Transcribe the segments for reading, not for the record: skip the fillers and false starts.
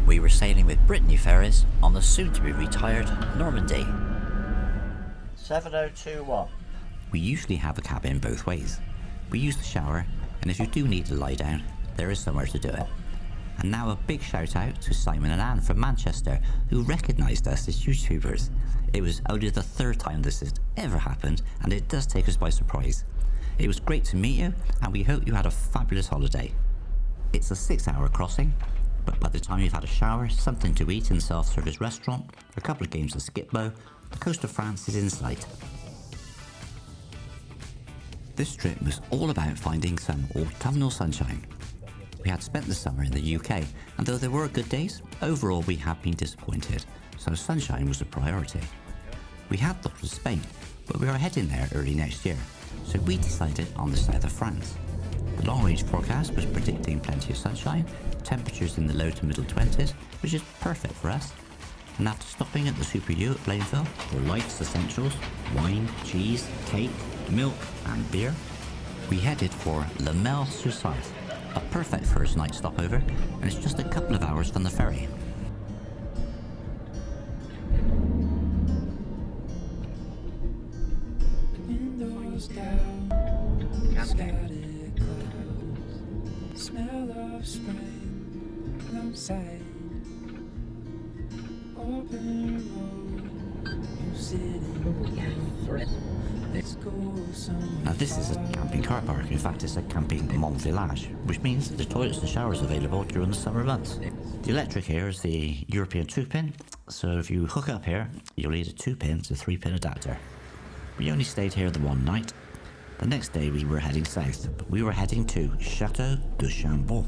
We were sailing with Brittany ferries on the soon-to-be retired Normandy. 7021. We usually have a cabin both ways. We use the shower, and if you do need to lie down, there is somewhere to do it. And now a big shout out to Simon and Anne from Manchester, who recognised us as YouTubers. It was only the third time this has ever happened, and it does take us by surprise. It was great to meet you, and we hope you had a fabulous holiday. It's a 6-hour crossing, but by the time you've had a shower, something to eat in the self-service restaurant, a couple of games of skip-bo, the coast of France is in sight. This trip was all about finding some autumnal sunshine. We had spent the summer in the UK, and though there were good days, overall we have been disappointed, so sunshine was a priority. We had thought of Spain, but we are heading there early next year, so we decided on the south of France. The long-range forecast was predicting plenty of sunshine, temperatures in the low to middle 20s, which is perfect for us. And after stopping at the Super U at Blainville for life's essentials, wine, cheese, cake, milk and beer, we headed for La Melle-sur-Sarthe, a perfect first night stopover, and it's just a couple of hours from the ferry. Windows down, scattered clouds, smell of spring outside, open road, you sit in. Let's go somewhere. Now this is a camping car park. In fact, it's a camping Mont Village, which means the toilets and showers are available during the summer months. The electric here is the European 2-pin, so if you hook up here, you'll need a 2-pin to 3-pin adapter. We only stayed here the one night. The next day we were heading south, but we were heading to Château de Chambon.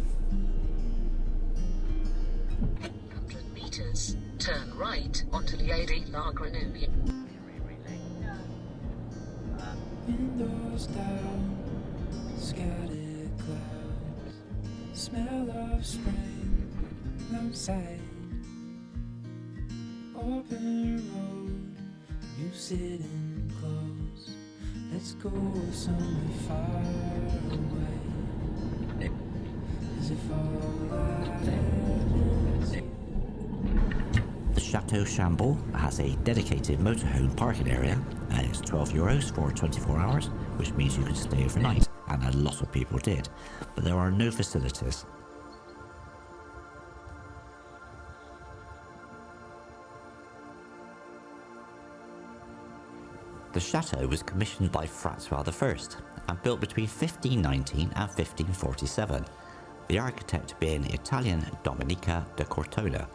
100 meters, turn right onto Liède La Grenouille. Windows down, scattered clouds, smell of spring outside, open road, you sitting close. Let's go somewhere far away, as if all I have is you. The Château Chambon has a dedicated motorhome parking area, and it's €12 for 24 hours, which means you can stay overnight, and a lot of people did, but there are no facilities. The chateau was commissioned by Francois I and built between 1519 and 1547, the architect being Italian Domenica da Cortona,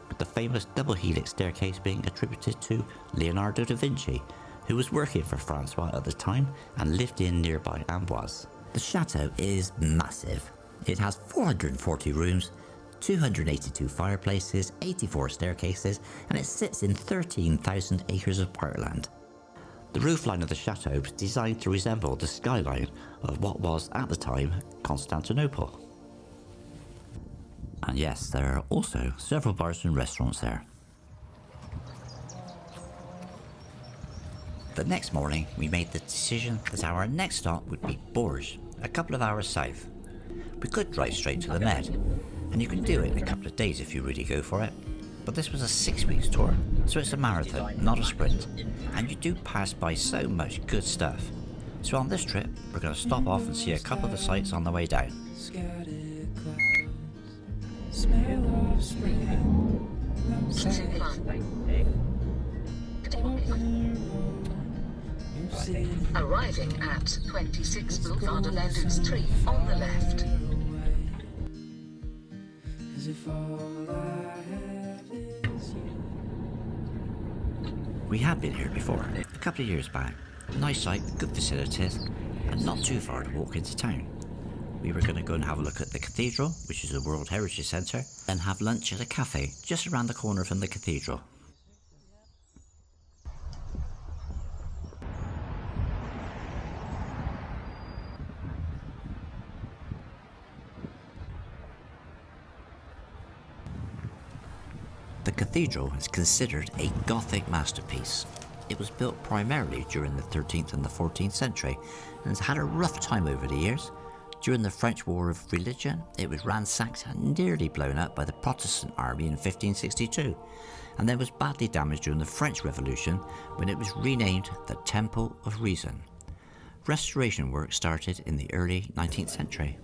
with the famous double helix staircase being attributed to Leonardo da Vinci, who was working for Francois at the time and lived in nearby Amboise. The chateau is massive. It has 440 rooms, 282 fireplaces, 84 staircases, and it sits in 13,000 acres of parkland. The roofline of the chateau was designed to resemble the skyline of what was, at the time, Constantinople. And yes, there are also several bars and restaurants there. The next morning, we made the decision that our next stop would be Bourges, a couple of hours south. We could drive straight to the Med, and you can do it in a couple of days if you really go for it. But this was a 6-week tour, so it's a marathon, not a sprint, and you do pass by so much good stuff. So on this trip, we're going to stop off and see a couple of the sights on the way down. Scattered clouds, smell of spring outside, Arriving at 26 Boulevard de l'Industrie on the left. As if all I have is you. We have been here before, a couple of years back. Nice site, good facilities, and not too far to walk into town. We were going to go and have a look at the cathedral, which is a World Heritage Centre, then have lunch at a cafe just around the corner from the cathedral. The cathedral is considered a Gothic masterpiece. It was built primarily during the 13th and the 14th century and has had a rough time over the years. During the French War of Religion, it was ransacked and nearly blown up by the Protestant army in 1562, and then was badly damaged during the French Revolution when it was renamed the Temple of Reason. Restoration work started in the early 19th century.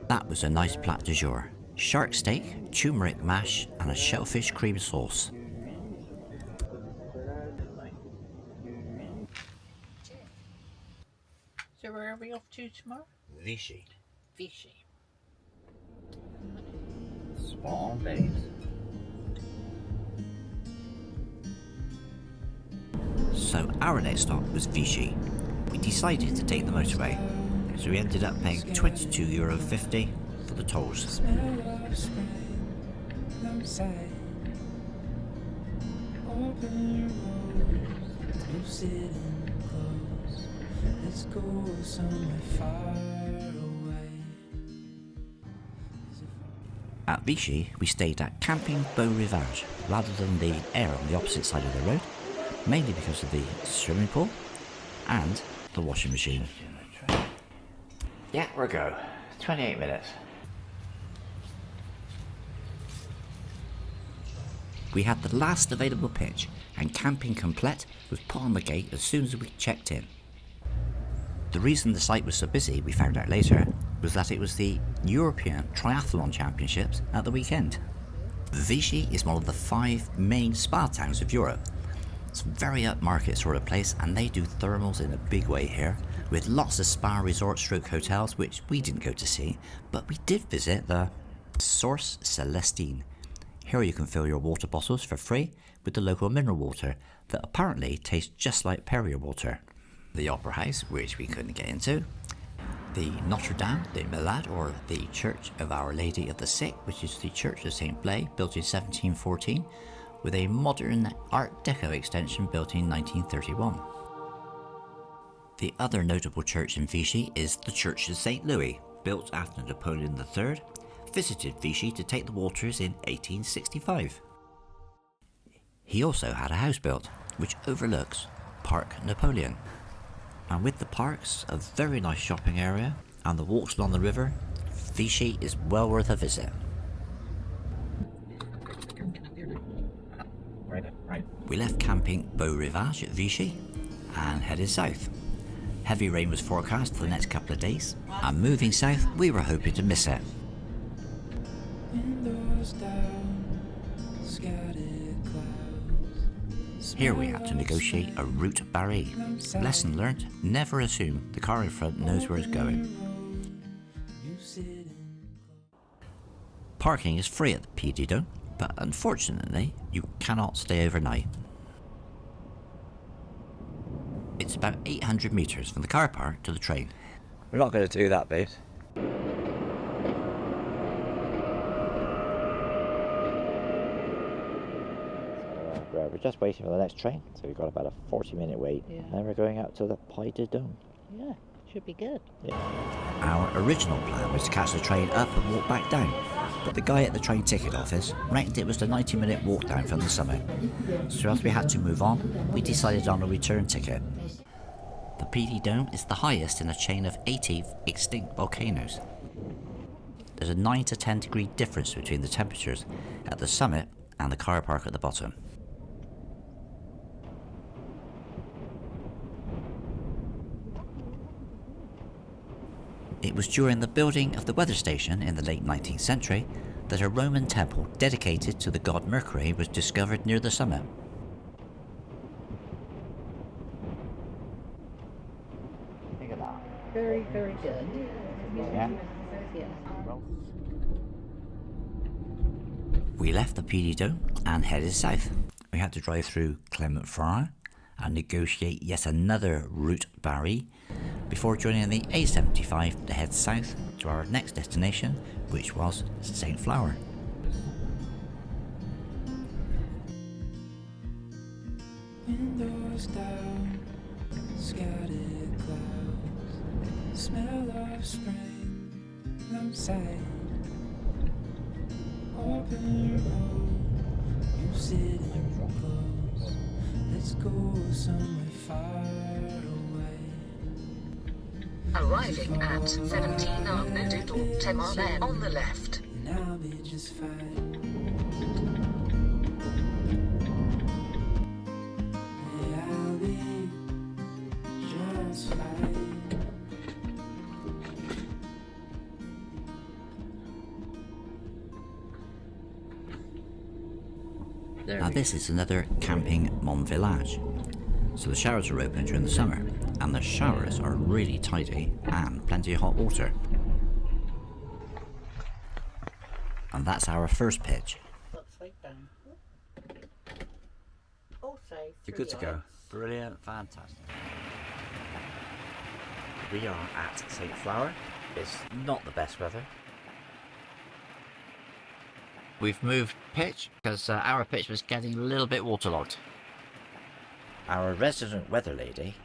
That was a nice plat du jour. Shark steak, turmeric mash and a shellfish cream sauce. So where are we off to tomorrow? Vichy. Vichy. Spot on, babes. So our next stop was Vichy. We decided to take the motorway, so we ended up paying €22.50 for the tolls. Smell of spring outside. Open road, you sitting close. Let's go somewhere far away. At Vichy, we stayed at Camping Beau Rivage rather than the air on the opposite side of the road, mainly because of the swimming pool and the washing machine. Yeah, we're go. 28 minutes. We had the last available pitch, and camping complete was put on the gate as soon as we checked in. The reason the site was so busy, we found out later, was that it was the European Triathlon Championships at the weekend. Vichy is one of the 5 main spa towns of Europe. It's a very upmarket sort of place, and they do thermals in a big way here, with lots of spa resort stroke hotels, which we didn't go to see, but we did visit the Source Celestine. Here you can fill your water bottles for free with the local mineral water that apparently tastes just like Perrier water. The Opera House, which we couldn't get into. The Notre Dame de Malade, or the Church of Our Lady of the Sick, which is the Church of St. Blay, built in 1714, with a modern Art Deco extension built in 1931. The other notable church in Vichy is the Church of St. Louis, built after Napoleon III visited Vichy to take the waters in 1865. He also had a house built, which overlooks Parc Napoleon. And with the parks, a very nice shopping area, and the walks along the river, Vichy is well worth a visit. We left camping Beau Rivage at Vichy and headed south. Heavy rain was forecast for the next couple of days, and moving south, we were hoping to miss it. windows down, scattered clouds. Here we had to negotiate a route barrier. Lesson learnt, never assume the car in front knows where it's going. You sitting Parking is free at the PD Dome, but unfortunately, you cannot stay overnight. It's about 800 metres from the car park to the train. We're not going to do that, babes. We're just waiting for the next train, so we've got about a 40-minute wait. Yeah. And then we're going out to the Puy de Dôme. Yeah, should be good. Our original plan was to catch the train up and walk back down, but the guy at the train ticket office reckoned it was a 90-minute walk down from the summit. So as we had to move on, we decided on a return ticket. The PD Dome is the highest in a chain of 80 extinct volcanoes. There's a 9 to 10 degree difference between the temperatures at the summit and the car park at the bottom. It was during the building of the weather station in the late 19th century that a Roman temple dedicated to the god Mercury was discovered near the summit. Very, very good. Yeah. Yeah. We left the Piedido and headed south. We had to drive through Clermont-Ferrand and negotiate yet another route barrier before joining the A75 to head south to our next destination, which was St. Flour. Windows down, scattered clouds, smell of spring outside. Open road, you sitting close. Let's go somewhere far away. Arriving at 17 Arnaud de Temorlaine on the left. And I'll be just fine. Yeah, I'll be just fine. Now this is another camping Mont Village. So the showers are open during the summer, and the showers are really tidy and plenty of hot water. And that's our first pitch. Upside down. Also, You're good to go. Brilliant, fantastic. We are at St. Flour. It's not the best weather. We've moved pitch because our pitch was getting a little bit waterlogged. Our resident weather lady.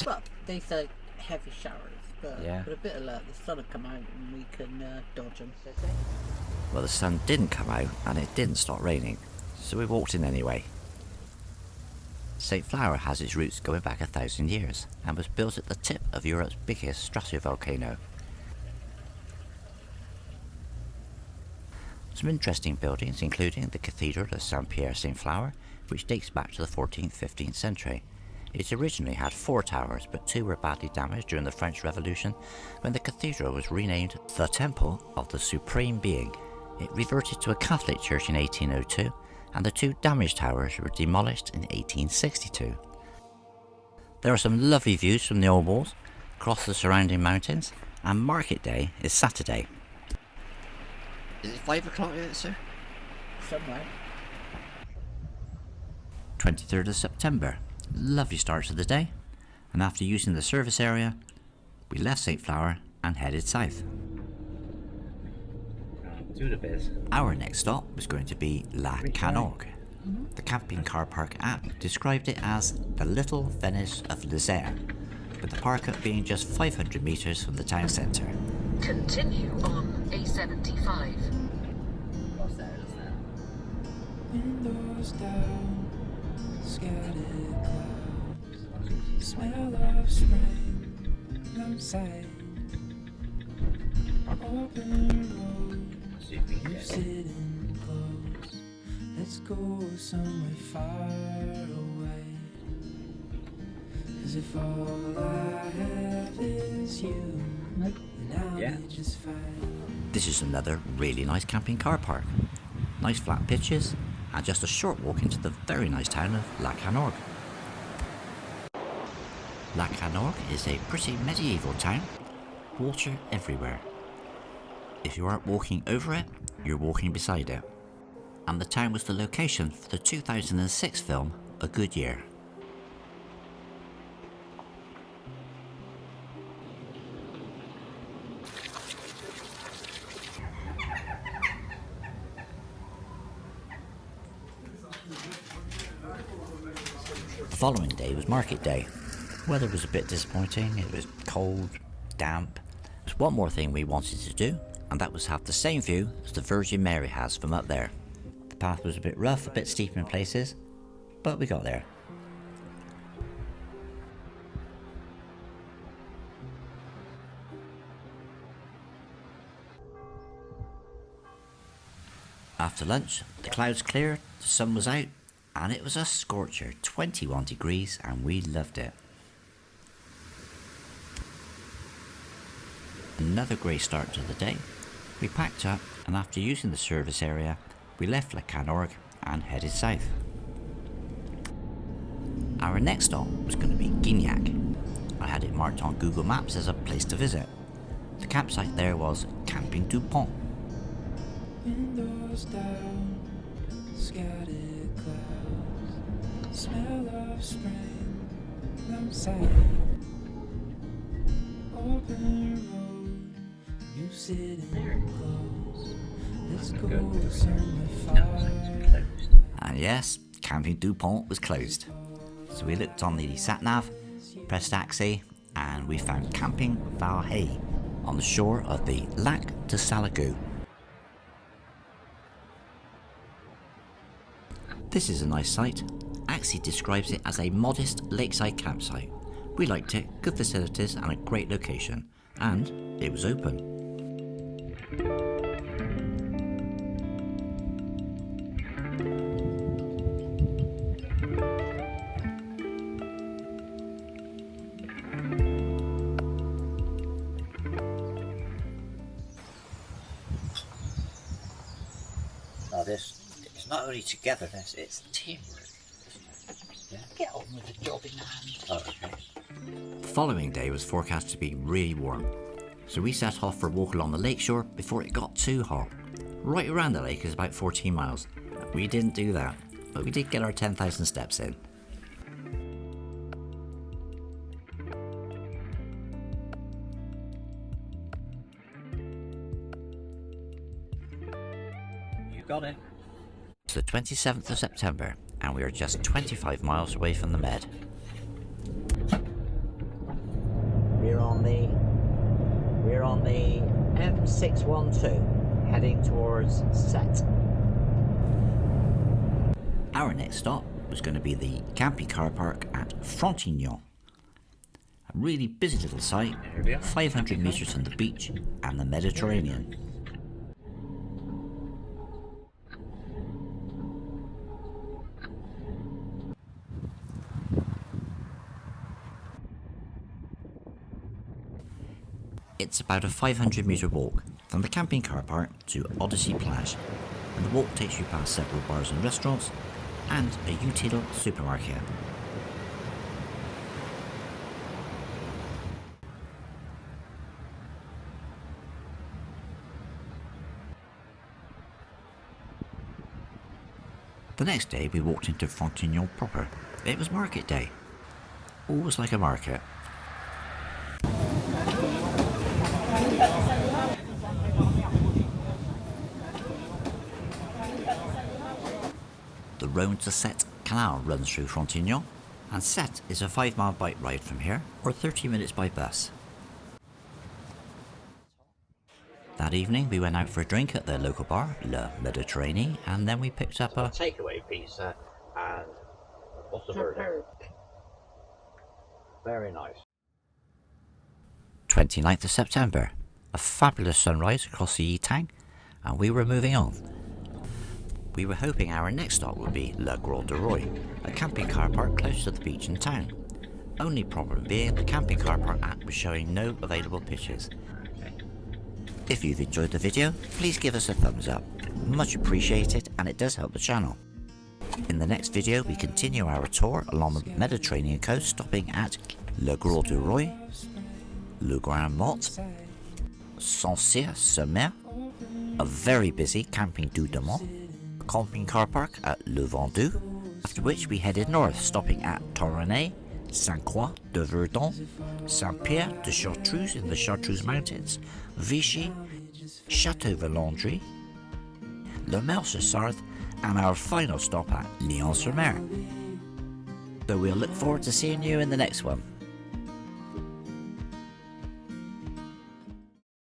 But these are heavy showers, but Yeah. with a bit of luck, the sun will come out and we can dodge them. Well, the sun didn't come out and it didn't stop raining, so we walked in anyway. St. Flour has its roots going back 1,000 years and was built at the tip of Europe's biggest stratovolcano. Some interesting buildings, including the Cathedral of Saint-Pierre-St. Flour, which dates back to the 14th-15th century. It originally had 4 towers, but 2 were badly damaged during the French Revolution, when the cathedral was renamed the Temple of the Supreme Being. It reverted to a Catholic church in 1802, and the 2 damaged towers were demolished in 1862. There are some lovely views from the old walls, across the surrounding mountains, and market day is Saturday. Is it 5 o'clock yet, sir? Somewhere. 23rd of September. Lovely start to the day, and after using the service area, we left St. Flour and headed south. Our next stop was going to be La Canorgue. The camping car park app described it as the Little Venice of l'Isère, with the park up being just 500 metres from the town centre. Continue on A75. What's that? Is that? Windows down, scattered clouds, smell of spring outside. Open road, you sitting close. Let's go somewhere far away. As if all I have is you, and I'll be just fine. This is another really nice camping car park. Nice flat pitches, and just a short walk into the very nice town of La Canorgue. La Canorgue is a pretty medieval town. Water everywhere. If you aren't walking over it, you're walking beside it. And the town was the location for the 2006 film A Good Year. The following day was market day. Weather was a bit disappointing. It was cold, damp. There's one more thing we wanted to do, and that was have the same view as the Virgin Mary has from up there. The path was a bit rough, a bit steep in places, but we got there. After lunch, the clouds cleared, the sun was out, and it was a scorcher, 21 degrees, and we loved it. Another great start to the day. We packed up, and after using the service area, we left La Canorgue and headed south. Our next stop was going to be Guignac. I had it marked on Google Maps as a place to visit. The campsite there was Camping du Pont. Windows down, scattered clouds, smell of spring outside. Open road, you sitting close. Let's go somewhere far. And yes, Camping du Pont was closed. So we looked on the sat-nav, pressed ACSI, and we found Camping Valhay on the shore of the Lac de Salagou. This is a nice site. ACSI describes it as a modest lakeside campsite. We liked it, good facilities and a great location. And it was open. Now it's not only togetherness, it's teamwork. Yeah. Get on with the job in hand. Oh, okay. The following day was forecast to be really warm, so we set off for a walk along the lakeshore before it got too hot. Right around the lake is about 14 miles. We didn't do that, but we did get our 10,000 steps in. You got it. It's the 27th of September, and we are just 25 miles away from the Med. We're on the M612, heading towards Set. Our next stop was going to be the camping car park at Frontignan. A really busy little site, 500 metres from the beach and the Mediterranean. It's about a 500 metre walk from the camping car park to Odyssey Plage, and the walk takes you past several bars and restaurants and a utilal supermarket. The next day we walked into Frontignan proper. It was market day. Always like a market. The road to Set Canal runs through Frontignan, and Set is a 5-mile bike ride from here, or 30 minutes by bus. That evening we went out for a drink at the local bar, Le Mediterranean, and then we picked up a takeaway pizza and what's the burger? Very nice. 29th of September, a fabulous sunrise across the Ytang, and we were moving on. We were hoping our next stop would be Le Gros de Roy, a camping car park close to the beach and town. Only problem being the camping car park app was showing no available pitches. If you've enjoyed the video, please give us a thumbs up. Much appreciated, and it does help the channel. In the next video we continue our tour along the Mediterranean coast, stopping at Le Gros de Roy, Le Grand Mot, Saint-Cyr-sur-Mer, a very busy Camping du Demont, a camping car park at Le Vendoux, after which we headed north, stopping at Tournai, Sainte-Croix de Verdun, Saint-Pierre de Chartreuse in the Chartreuse Mountains, Vichy, Château-Valandry, Le Mel-sur-Sarthe, and our final stop at Lyon-sur-Mer. So we'll look forward to seeing you in the next one.